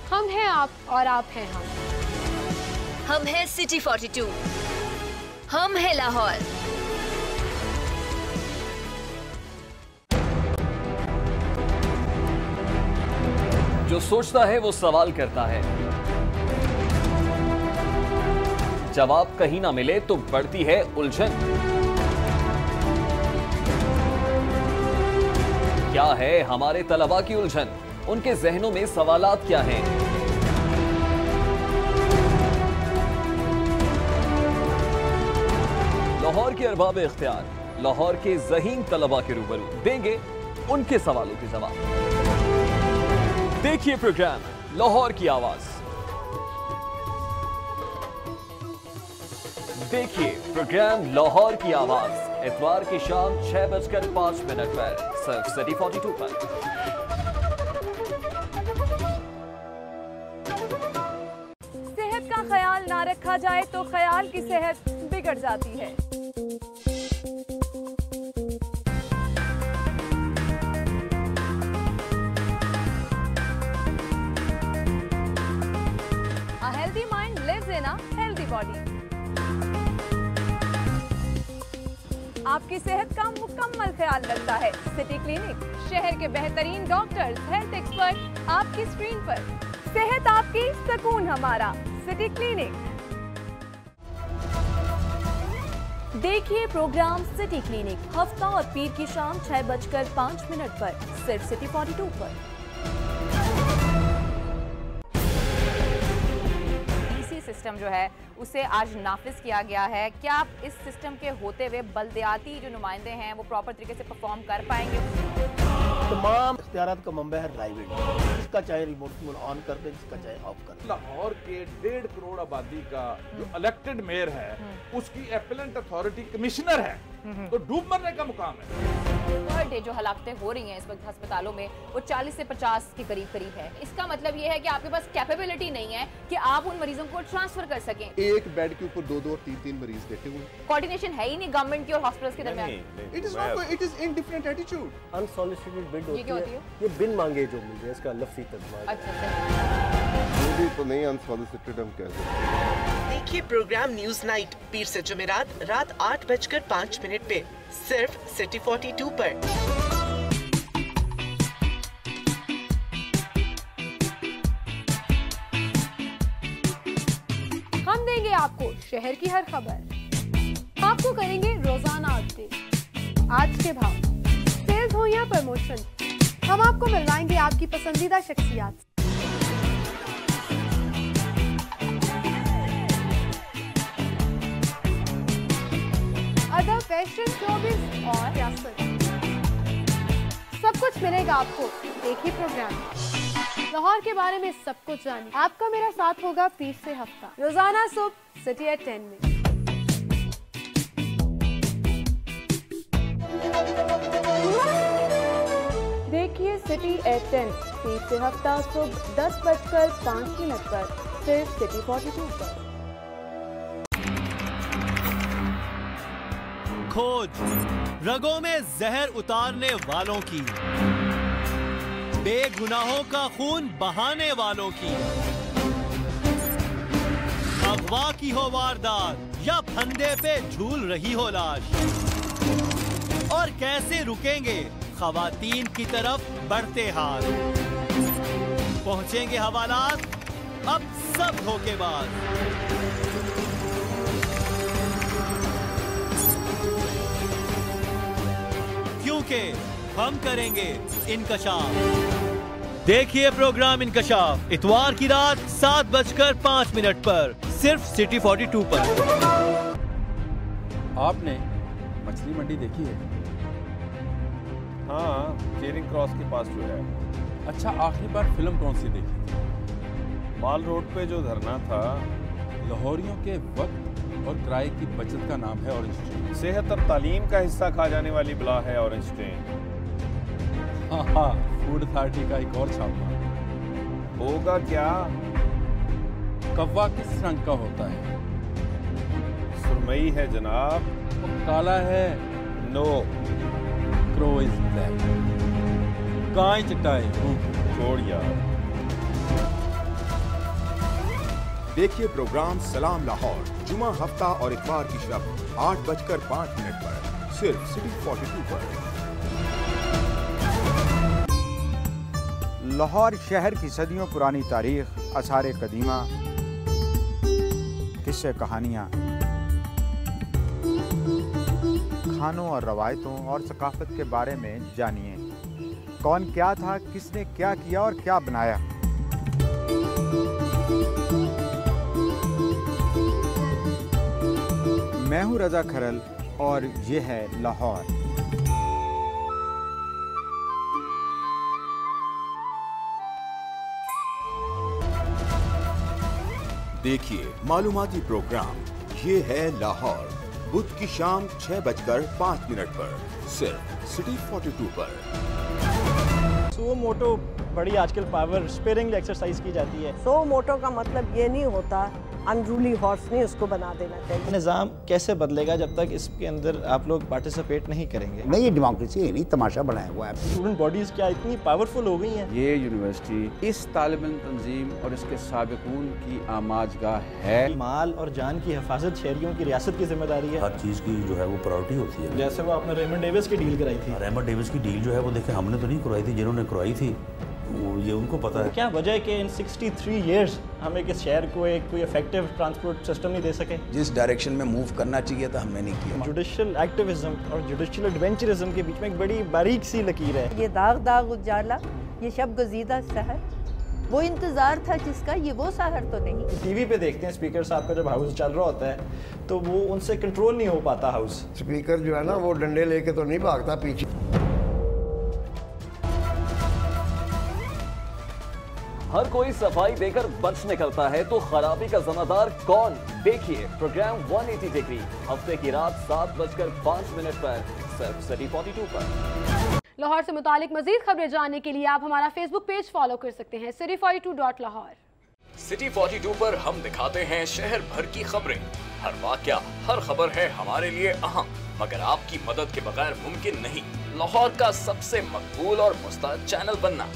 हम हैं आप और आप हैं हम। हम हैं सिटी 42। हम हैं लाहौर। जो सोचता है वो सवाल करता है, जवाब कहीं ना मिले तो बढ़ती है उलझन। क्या है हमारे तलबा की उलझन? उनके जहनों में सवालात क्या हैं? लाहौर के अरबाब इख्तियार लाहौर के ज़हीन तलबा के रूबरू देंगे उनके सवालों के जवाब। देखिए प्रोग्राम लाहौर की आवाज। देखिए प्रोग्राम लाहौर की आवाज इतवार की शाम 6:05 पर सिर्फ सिटी 42 पर। सेहत का ख्याल ना रखा जाए तो ख्याल की सेहत बिगड़ जाती है। A healthy mind lives in a healthy body. आपकी सेहत का मुकम्मल ख्याल रखता है सिटी क्लिनिक। शहर के बेहतरीन डॉक्टर्स, हेल्थ एक्सपर्ट आपकी स्क्रीन पर। सेहत आपकी, सुकून हमारा, सिटी क्लिनिक। देखिए प्रोग्राम सिटी क्लिनिक हफ्ता और पीर की शाम 6:05 पर सिर्फ सिटी 42 पर। सिस्टम जो है उसे आज नाफिज किया गया है। क्या आप इस सिस्टम के होते हुए बल्दियाती जो नुमाइंदे हैं वो प्रॉपर तरीके से परफॉर्म कर पाएंगे? तो तमाम इख्तियारात का मंबा है राइवेड, जिसका चाहे रिमोट ऑन कर दे, जिसका चाहे ऑफ कर दे। लाहौर के 1.5 करोड़ आबादी का जो इलेक्टेड मेयर है उसकी एपेलेंट अथॉरिटी कमिश्नर है, तो डूब मरने का मुकाम है। पर डे जो हलाकतें हो रही हैं इस वक्त अस्पतालों में वो 40 से 50 के करीब है। इसका मतलब ये है कि आपके पास कैपेबिलिटी नहीं है कि आप उन मरीजों को ट्रांसफर कर सकें। एक बेड के ऊपर 2-2 और 3-3 मरीज बैठे हुए। कोऑर्डिनेशन है ही नहीं गवर्नमेंट की और हॉस्पिटल्स के दरमियान। It is in different attitude. Unsolicited bid ये क्या होती है? ये बिन मांगे जो मिल रहे हैं, इसका लफ्ज़ी तर्जुमा। अच्छा ये तो नहीं अनसॉलिसिटेड हम कह सकते। देखिए प्रोग्राम न्यूज नाइट पीर से जुमेरात रात 8:05 पे सिर्फ सिटी 42 पर। हम देंगे आपको शहर की हर खबर, आपको करेंगे रोजाना अपडेट, आज के भाव, सेल्स हो या प्रमोशन, हम आपको मिलवाएंगे आपकी पसंदीदा शख्सियात। अदब, फैशन, शोबिज़ और सियासत, सब कुछ मिलेगा आपको एक ही प्रोग्राम में। लाहौर के बारे में सब कुछ जानिए। आपका मेरा साथ होगा पीर से हफ्ता, रोजाना सुबह सिटी एट 10 में। देखिए सिटी एट 10 पीर से हफ्ता सुबह 10:05 पर सिर्फ सिटी 42 पर। खोज रगों में जहर उतारने वालों की, बेगुनाहों का खून बहाने वालों की, अगवा की हो वारदात या फंदे पे झूल रही हो लाश, और कैसे रुकेंगे खवातीन की तरफ बढ़ते हाथ। पहुंचेंगे हवालात अब सब धोखेबाज। क्योंकि हम करेंगे इनकशाफ। देखिए प्रोग्राम इनकशाफ इतवार की रात 7:05 पर सिर्फ सिटी 42 पर। आपने मछली मंडी देखी है? हाँ, चेरिंग क्रॉस के पास जो है। अच्छा, आखिरी बार फिल्म कौन सी देखी थी? माल रोड पे जो धरना था। लाहौरियों के वक्त और किराए की बचत का नाम है ऑरेंज ट्रेन। सेहत और तालीम का हिस्सा खा जाने वाली बला है ऑरेंज ट्रेन। हाँ, फूड अथॉरिटी का एक और छापा होगा क्या? कौवा किस रंग का होता है? सुरमई है जनाब। काला है? नो। Crow is black. गाय चटाई छोड़ यार। देखिए प्रोग्राम सलाम लाहौर जुमा हफ्ता और इतवार की शब 8:05 पर सिर्फ सिटी 42 पर। लाहौर शहर की सदियों पुरानी तारीख, आसार कदीमा, किस्से कहानियाँ, खानों और रवायतों और सकाफत के बारे में जानिए। कौन क्या था, किसने क्या किया और क्या बनाया। मैं हूं रजा खरल और ये है लाहौर। देखिए मालूमाती प्रोग्राम ये है लाहौर बुध की शाम 6:05 पर सिर्फ सिटी 42 पर। सो मोटो बड़ी आजकल पावर स्पेयरिंगली एक्सरसाइज की जाती है। सो मोटो का मतलब ये नहीं होता अनरूली हॉर्स नहीं उसको बना देना चाहिए। निज़ाम कैसे बदलेगा जब तक इसके अंदर आप लोग पार्टिसिपेट नहीं करेंगे? नहीं, ये डेमोक्रेसी है नहीं, तमाशा बनाया हुआ है। स्टूडेंट बॉडीज क्या इतनी पावरफुल हो गई हैं? ये यूनिवर्सिटी इस तालिब इल्म तंजीम और इसके साबिकून की आमाजगाह है। माल और जान की हिफाजत शहरियों की रियासत की जिम्मेदारी है। हर चीज़ की जो है वो प्रायोरिटी होती है। जैसे वो आपने रेमंड डेविस की डील कराई थी। रेमंड डेविस की डील जो है वो देखे हमने तो नहीं करवाई थी, जिन्होंने करवाई थी वो ये उनको पता है। क्या वजह है कि इन 63 इयर्स हमें इस शहर को एक कोई इफेक्टिव ट्रांसपोर्ट सिस्टम नहीं दे सके? जिस डायरेक्शन में मूव करना चाहिए था हमने नहीं किया। जुडिशियल एक्टिविज्म और जुडिशियल एडवेंचरिज्म के बीच में एक बड़ी बारीक सी लकीर है। ये दाग दाग उजाला, ये शब गजीदा शहर, वो इंतजार था जिसका, ये वो शहर तो नहीं। टीवी पे देखते हैं स्पीकर साहब का जब हाउस चल रहा होता है तो वो उनसे कंट्रोल नहीं हो पाता हाउस। स्पीकर जो है ना वो डंडे लेके तो नहीं भागता पीछे। हर कोई सफाई देकर बच निकलता है, तो खराबी का जिम्मेदार कौन? देखिए प्रोग्राम 180 डिग्री हफ्ते की रात 7:05 पर सिर्फ सिटी 42 पर। लाहौर से मुतालिक मजीद खबरें जानने के लिए आप हमारा फेसबुक पेज फॉलो कर सकते हैं city42.lahore। सिटी 42 पर हम दिखाते हैं शहर भर की खबरें। हर वाकया, हर खबर है हमारे लिए अहम, मगर आपकी मदद के बगैर मुमकिन नहीं लाहौर का सबसे मकबूल और मुस्तैद चैनल बनना।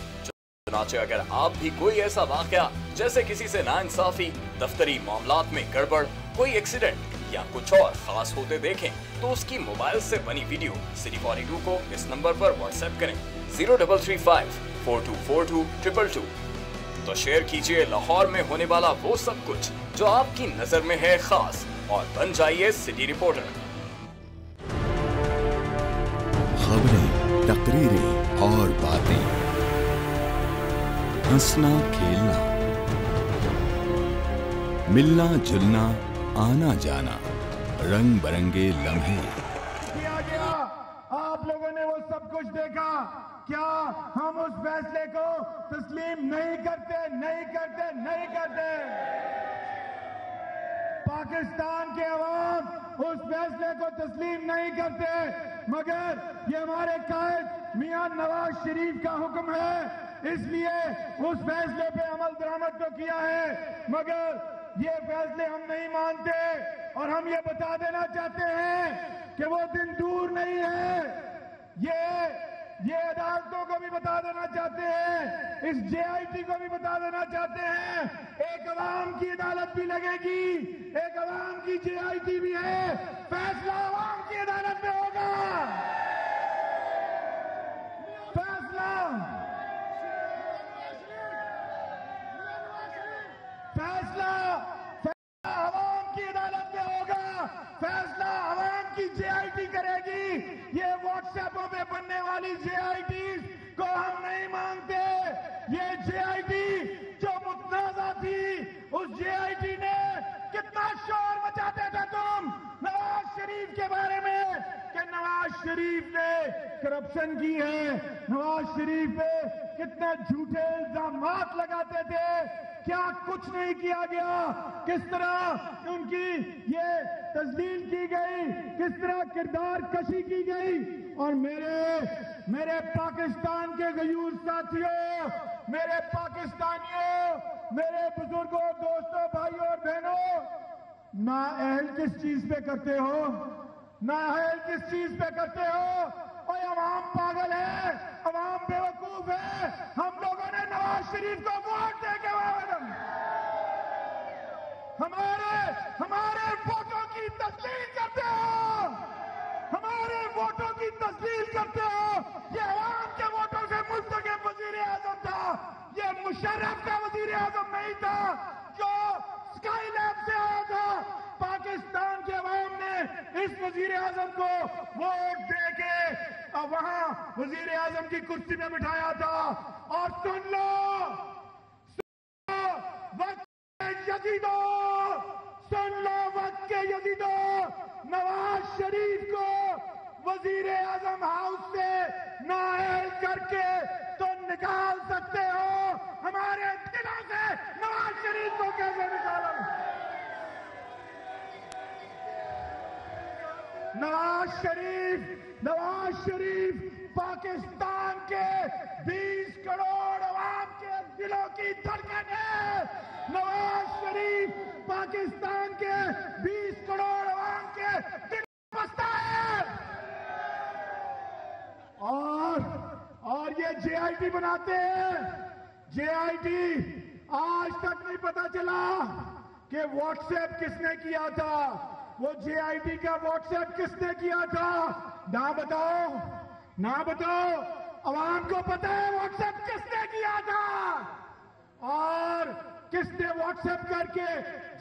चुनाचे अगर आप भी कोई ऐसा वाकया जैसे किसी से नाइंसाफी, दफ्तरी मामलात में गड़बड़, कोई एक्सीडेंट या कुछ और खास होते देखें तो उसकी मोबाइल से बनी वीडियो सिटी 42 को इस नंबर पर व्हाट्सएप करें 0335 4242 222। तो शेयर कीजिए लाहौर में होने वाला वो सब कुछ जो आपकी नजर में है खास, और बन जाइए सिटी रिपोर्टर। खबरें, तकरीरें और बातें, हंसना खेलना, मिलना जुलना, आना जाना, रंग बरंगे लम्हे। किया गया, आप लोगों ने वो सब कुछ देखा। क्या हम उस फैसले को तस्लीम नहीं करते? नहीं करते, नहीं करते। पाकिस्तान के अवाम उस फैसले को तस्लीम नहीं करते, मगर ये हमारे कायद मियां नवाज शरीफ का हुक्म है, इसलिए उस फैसले पे अमल दरामद तो किया है, मगर ये फैसले हम नहीं मानते। और हम ये बता देना चाहते हैं कि वो दिन दूर नहीं है। ये अदालतों को भी बता देना चाहते हैं, इस जेआईटी को भी बता देना चाहते हैं, एक अवाम की अदालत भी लगेगी, एक अवाम की जेआईटी भी है, फैसला अवाम की अदालत में होगा। फैसला अवाम की अदालत में होगा, फैसला अवाम की जेआईटी करेगी। ये व्हाट्सएपों पे बनने वाली जेआईटी को हम नहीं मानते। ये जेआईटी जो मुतनाज़ा थी, उस जेआईटी ने कितना शोर मचाते थे तुम नवाज शरीफ के बारे में कि नवाज शरीफ ने करप्शन की है, नवाज शरीफ पे कितने झूठे इल्जामात लगाते थे, क्या कुछ नहीं किया गया, किस तरह उनकी ये तस्लील की गई, किस तरह किरदार कशी की गई। और मेरे पाकिस्तान के गयूर साथियों, मेरे पाकिस्तानियों, मेरे बुजुर्गों, दोस्तों, भाइयों और बहनों, नाअहल किस चीज पे करते हो? नाअहल किस चीज पे करते हो? और अवाम पागल है, अवाम बेवकूफ है। हम लोगों ने नवाज शरीफ को वोट दे के हमारे वोटों की तस्लील करते हो, हमारे वोटों की तस्लील करते हो। ये अवाम के वोटों से मुस्तकिल वजीर आजम था, ये मुशर्रफ का वजीर आजम नहीं था जो स्काई लैब से आया था। पाकिस्तान के अवाम ने इस वजीर आजम को वोट दे के वहां वजीर आजम की कुर्सी में बिठाया था। और सुन लो वक्त के यजीदो, नवाज शरीफ को वजीर आजम हाउस से नाअहल करके तो निकाल सकते हो, हमारे दिलों से नवाज शरीफ को कैसे निकालो? नवाज शरीफ पाकिस्तान के 20 करोड़ अवाम के दिलों की धड़कन है। नवाज शरीफ पाकिस्तान के 20 करोड़ अवाम के दिल में बसता है। और ये जेआईटी बनाते हैं। जेआईटी आज तक नहीं पता चला कि व्हाट्सएप किसने किया था, वो जेआईटी का व्हाट्सएप किसने किया था। ना बताओ, अवाम को पता है व्हाट्सएप किसने किया था और किसने व्हाट्सएप करके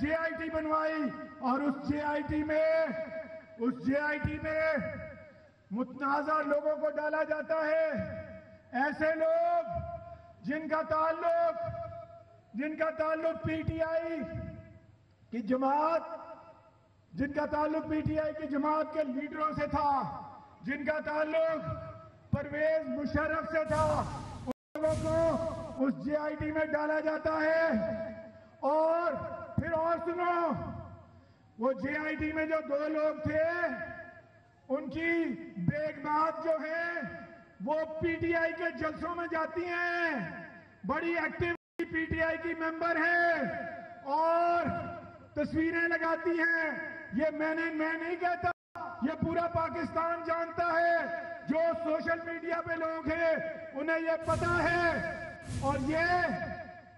जेआईटी बनवाई। और उस जेआईटी में मुतनाज़ा लोगों को डाला जाता है, ऐसे लोग जिनका ताल्लुक पीटीआई की जमात के लीडरों से था, जिनका ताल्लुक परवेज मुशर्रफ से था, उन लोगों को उस जेआईटी में डाला जाता है। और फिर और सुनो, वो जेआईटी में जो 2 लोग थे, उनकी बेगमात जो है वो पीटीआई के जलसों में जाती हैं, बड़ी एक्टिव पीटीआई की मेंबर है और तस्वीरें लगाती हैं। ये मैं नहीं कहता, ये पूरा पाकिस्तान जानता है। जो सोशल मीडिया पे लोग हैं उन्हें ये पता है। और ये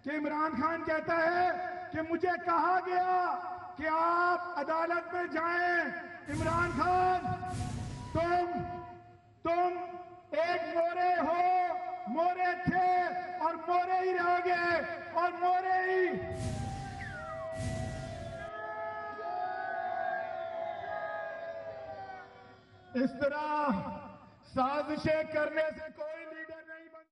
कि इमरान खान कहता है कि मुझे कहा गया कि आप अदालत में जाएं। इमरान खान, तुम एक मोरे हो, मोरे थे और मोरे ही रहोगे और मोरे ही। इस तरह साजिशें करने से कोई लीडर नहीं बन।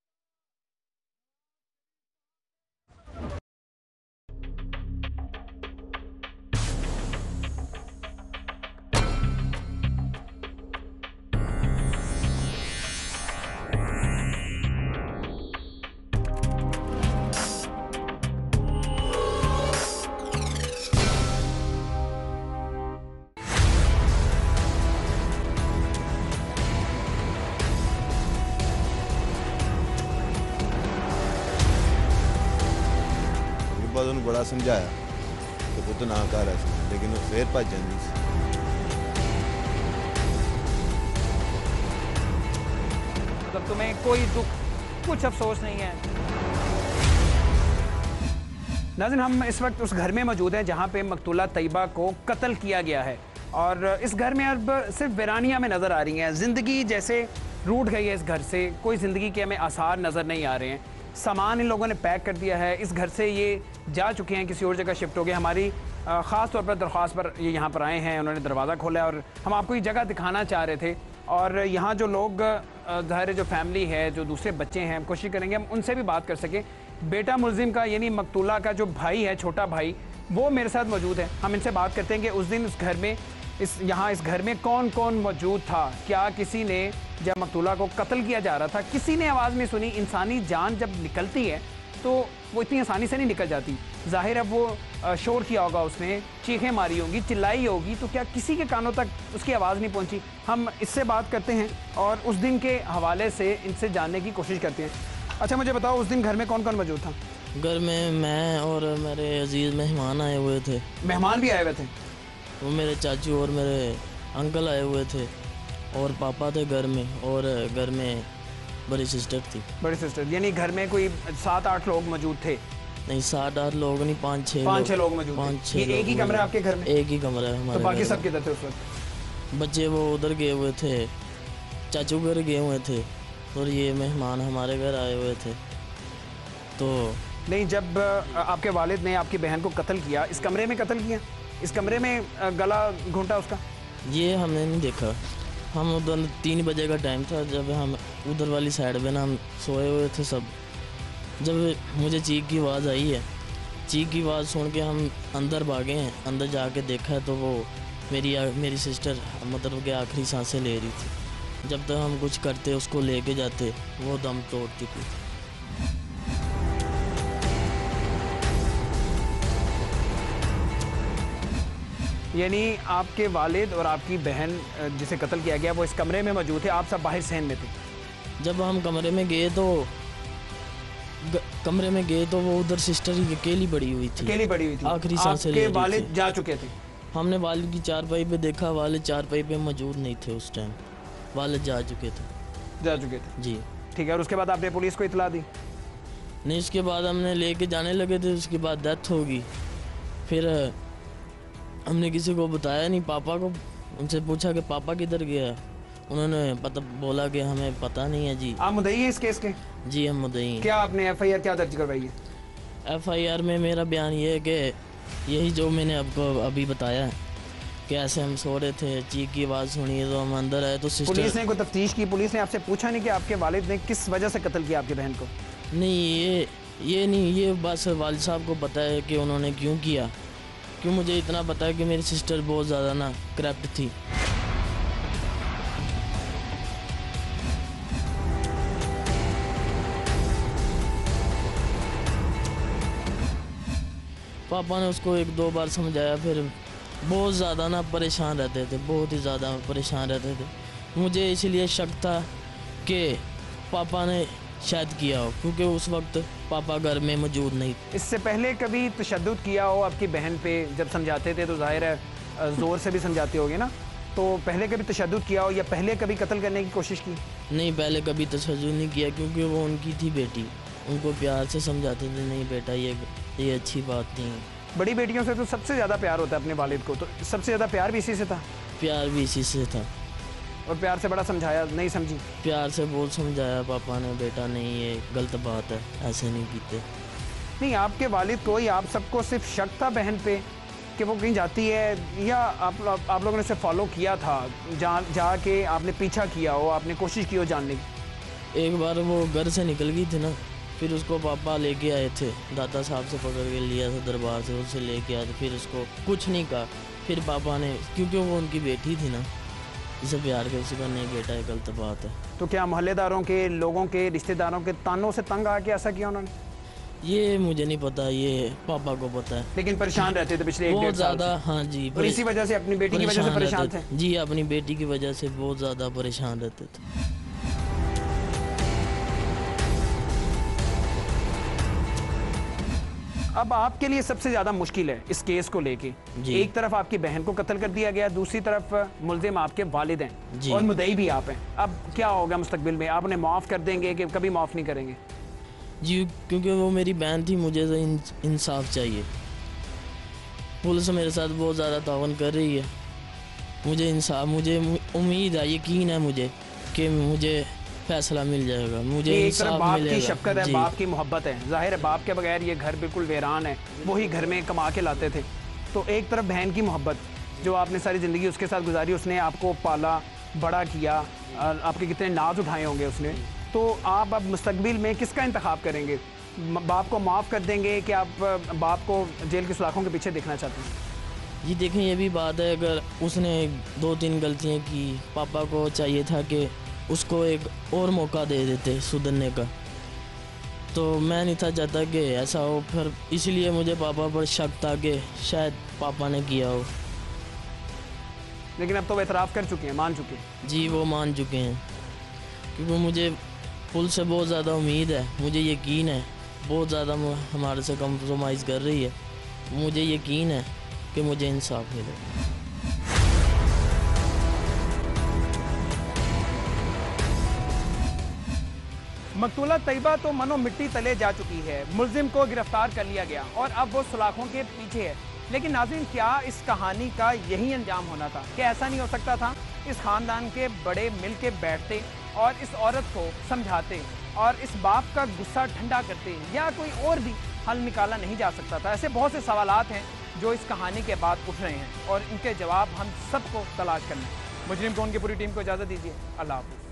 उन्होंने बड़ा समझाया कि पुत ना कर ऐसा, लेकिन वो फिर भज जाती सी। मतलब तुम्हें कोई दुख, कुछ अफसोस नहीं है? नाज़रीन, हम इस वक्त उस घर में मौजूद हैं जहां पे मकतूला तैयबा को कत्ल किया गया है और इस घर में अब सिर्फ वीरानियां में नज़र आ रही हैं। ज़िंदगी जैसे रूठ गई है इस घर से, कोई ज़िंदगी के हमें आसार नज़र नहीं आ रहे हैं। सामान इन लोगों ने पैक कर दिया है, इस घर से ये जा चुके हैं, किसी और जगह शिफ्ट हो गए। हमारी ख़ास तौर पर दरख्वास्त पर ये यहाँ पर आए हैं, उन्होंने दरवाज़ा खोला और हम आपको ये जगह दिखाना चाह रहे थे। और यहाँ जो लोग ज़ाहिर जो फैमिली है, जो दूसरे बच्चे हैं, हम कोशिश करेंगे हम उनसे भी बात कर सकें। बेटा मुलजिम का यानी मकतूला का जो भाई है, छोटा भाई, वो मेरे साथ मौजूद है। हम इनसे बात करते हैं कि उस दिन उस घर में इस घर में कौन कौन मौजूद था। क्या किसी ने, जब मकतूला को कत्ल किया जा रहा था, किसी ने आवाज़ नहीं सुनी? इंसानी जान जब निकलती है तो वो इतनी आसानी से नहीं निकल जाती। ज़ाहिर अब वो शोर किया होगा, उसने चीखें मारी होंगी, चिल्लाई होगी, तो क्या किसी के कानों तक उसकी आवाज़ नहीं पहुंची? हम इससे बात करते हैं और उस दिन के हवाले से इनसे जानने की कोशिश करते हैं। अच्छा, मुझे बताओ, उस दिन घर में कौन कौन मौजूद था? घर में मैं और मेरे अजीज़ मेहमान आए हुए थे। मेहमान भी आए हुए थे? वो मेरे चाचू और मेरे अंकल आए हुए थे और पापा थे घर में, और घर में बड़ी सिस्टर थी। बड़ी सिस्टर, यानी घर में कोई 7-8 लोग मौजूद थे? नहीं, 7-8 लोग नहीं, 5-6 लोग मौजूद थे। 5-6 एक ही कमरा आपके घर में? एक ही कमरा है हमारे। तो बाकी सब किधर थे उस वक्त? बच्चे वो उधर गए हुए थे, चाचू घर गए हुए थे, और ये मेहमान हमारे घर आए हुए थे। तो नहीं, जब आपके वालिद ने आपकी बहन को कत्ल किया, इस कमरे में कत्ल किया? इस कमरे में गला घूंटा उसका? ये हमने नहीं देखा। हम उधर 3 बजे का टाइम था, जब हम उधर वाली साइड में ना हम सोए हुए थे सब। जब मुझे चीख की आवाज़ आई है, चीख की आवाज़ सुन के हम अंदर भागे हैं। अंदर जाके देखा तो वो मेरी सिस्टर मतलब कि आखिरी सांसें ले रही थी। जब तक हम कुछ करते, उसको लेके जाते, वो दम तोड़ चुकी थी। यानी आपके वालिद और आपकी बहन जिसे कत्ल किया गया वो इस कमरे में मौजूद थे, आप सब बाहर सहन में थे? जब हम कमरे में गए तो वो उधर सिस्टर ही अकेली पड़ी हुई थी। अकेली पड़ी हुई थी? आखिरी सांसें ले रही थी। वालिद जा चुके थे? हमने वालिद की चारपाई पे देखा, वालिद चारपाई पे मौजूद नहीं थे उस टाइम, वालिद जा चुके थे। जी ठीक है। और उसके बाद आपने पुलिस को इतला दी? नहीं, उसके बाद हमने लेके जाने लगे थे, उसके बाद डेथ होगी। फिर हमने किसी को बताया नहीं, पापा को उनसे पूछा कि पापा किधर गया, उन्होंने बोला कि हमें पता नहीं है। जी आप मुद्दई हैं इस केस के? जी हम मुद्दई हैं। क्या आपने एफआईआर क्या दर्ज करवाई है? एफआईआर में मेरा बयान ये है कि यही जो मैंने आपको अभी बताया है कि ऐसे हम सो रहे थे, चीख की आवाज़ सुनी तो हम अंदर आए तो सिस्टर। पुलिस ने कोई तफ्तीश की? पुलिस ने आपसे पूछा नहीं कि आपके वालिद ने किस वजह से कत्ल किया आपकी बहन को? नहीं, ये नहीं, ये बस वालिद साहब को पता है कि उन्होंने क्यों किया। क्यों, मुझे इतना पता है कि मेरी सिस्टर बहुत ज़्यादा ना करप्ट थी। पापा ने उसको 1-2 बार समझाया, फिर बहुत ज़्यादा ना परेशान रहते थे, बहुत ही ज़्यादा परेशान रहते थे। मुझे इसलिए शक था कि पापा ने शायद किया हो, क्योंकि उस वक्त पापा घर में मौजूद नहीं। इससे पहले कभी तशद्दुद किया हो आपकी बहन पे? जब समझाते थे तो जाहिर है ज़ोर से भी समझाते होगे ना, तो पहले कभी तशद्दुद किया हो या पहले कभी कत्ल करने की कोशिश की? नहीं, पहले कभी तशद्दुद नहीं किया, क्योंकि वो उनकी थी बेटी, उनको प्यार से समझाते थे, नहीं बेटा ये अच्छी बात नहीं है। बड़ी बेटियों से तो सबसे ज़्यादा प्यार होता है अपने वालिद को, तो सबसे ज़्यादा प्यार भी इसी से था? प्यार भी इसी से था। और प्यार से बड़ा समझाया, नहीं समझी? प्यार से बहुत समझाया पापा ने, बेटा नहीं ये गलत बात है, ऐसे नहीं कीते। नहीं, आपके वालिद को या आप सबको सिर्फ शक था बहन पे कि वो कहीं जाती है, या आप लोगों ने उसे फॉलो किया था, जाके आपने पीछा किया हो, आपने कोशिश की हो जानने की? एक बार वो घर से निकल गई थी ना, फिर उसको पापा लेके आए थे, दादा साहब से पकड़ के लिया था दरबार से, उससे लेके आए थे, फिर उसको कुछ नहीं कहा। फिर पापा ने, क्योंकि वो उनकी बेटी थी ना, इसे प्यार के उसका नहीं बेटा ये गलत बात है। तो क्या मोहल्लेदारों के, लोगों के, रिश्तेदारों के तानों से तंग आके ऐसा किया उन्होंने? ये मुझे नहीं पता, ये पापा को पता है। लेकिन परेशान रहते थे पिछले 1-1.5 साल से? हाँ जी। और इसी वजह से अपनी बेटी की वजह से परेशान थे? जी, अपनी बेटी की वजह से बहुत ज़्यादा परेशान रहते थे। अब आपके लिए सबसे ज़्यादा मुश्किल है इस केस को लेके, एक तरफ आपकी बहन को कत्ल कर दिया गया, दूसरी तरफ मुल्जिम आपके वालिद हैं और मुद्दई भी आप हैं। अब क्या होगा मुस्तकबिल में? आप उन्हें माफ़ कर देंगे कि कभी माफ़ नहीं करेंगे? जी, क्योंकि वो मेरी बहन थी, मुझे तो इंसाफ चाहिए। पुलिस मेरे साथ बहुत ज़्यादा तावन कर रही है, मुझे इंसाफ, मुझे उम्मीद है, यकीन है मुझे कि मुझे फैसला मिल जाएगा, मुझे इंसाफ बाप मिलेगा। की शफकत है, बाप की मोहब्बत है, जाहिर है बाप के बगैर ये घर बिल्कुल वीरान है, वही घर में कमा के लाते थे। तो एक तरफ बहन की मोहब्बत, जो आपने सारी ज़िंदगी उसके साथ गुजारी, उसने आपको पाला बड़ा किया, आपके कितने नाज उठाए होंगे उसने, तो आप अब मुस्तकबिल में किसका इंतखाब करेंगे? बाप को माफ़ कर देंगे कि आप बाप को जेल की सलाखों के पीछे देखना चाहते हैं? जी देखें, ये भी बात है, अगर उसने 2-3 गलतियाँ की, पापा को चाहिए था कि उसको एक और मौका दे देते सुधरने का, तो मैं नहीं था चाहता कि ऐसा हो, फिर इसलिए मुझे पापा पर शक था कि शायद पापा ने किया हो। लेकिन अब तो वो एतराफ़ कर चुके हैं, मान चुके हैं? जी, वो मान चुके हैं, क्योंकि मुझे पुलिस से बहुत ज़्यादा उम्मीद है, मुझे यकीन है, बहुत ज़्यादा हमारे से कम्प्रोमाइज़ कर रही है, मुझे यकीन है कि मुझे इंसाफ मिलेगा। मकतूला तैयबा तो मनो मिट्टी तले जा चुकी है, मुल्जिम को गिरफ्तार कर लिया गया और अब वो सलाखों के पीछे है। लेकिन नाज़रीन, क्या इस कहानी का यही अंजाम होना था? क्या ऐसा नहीं हो सकता था? इस ख़ानदान के बड़े मिल के बैठते और इस औरत को समझाते और इस बाप का गुस्सा ठंडा करते, या कोई और भी हल निकाला नहीं जा सकता था? ऐसे बहुत से सवालात हैं जो इस कहानी के बाद उठ रहे हैं और इनके जवाब हम सबको तलाश करना है। मुजरिम कौन की पूरी टीम को इजाज़त दीजिए। अल्लाह हाफ़िज़।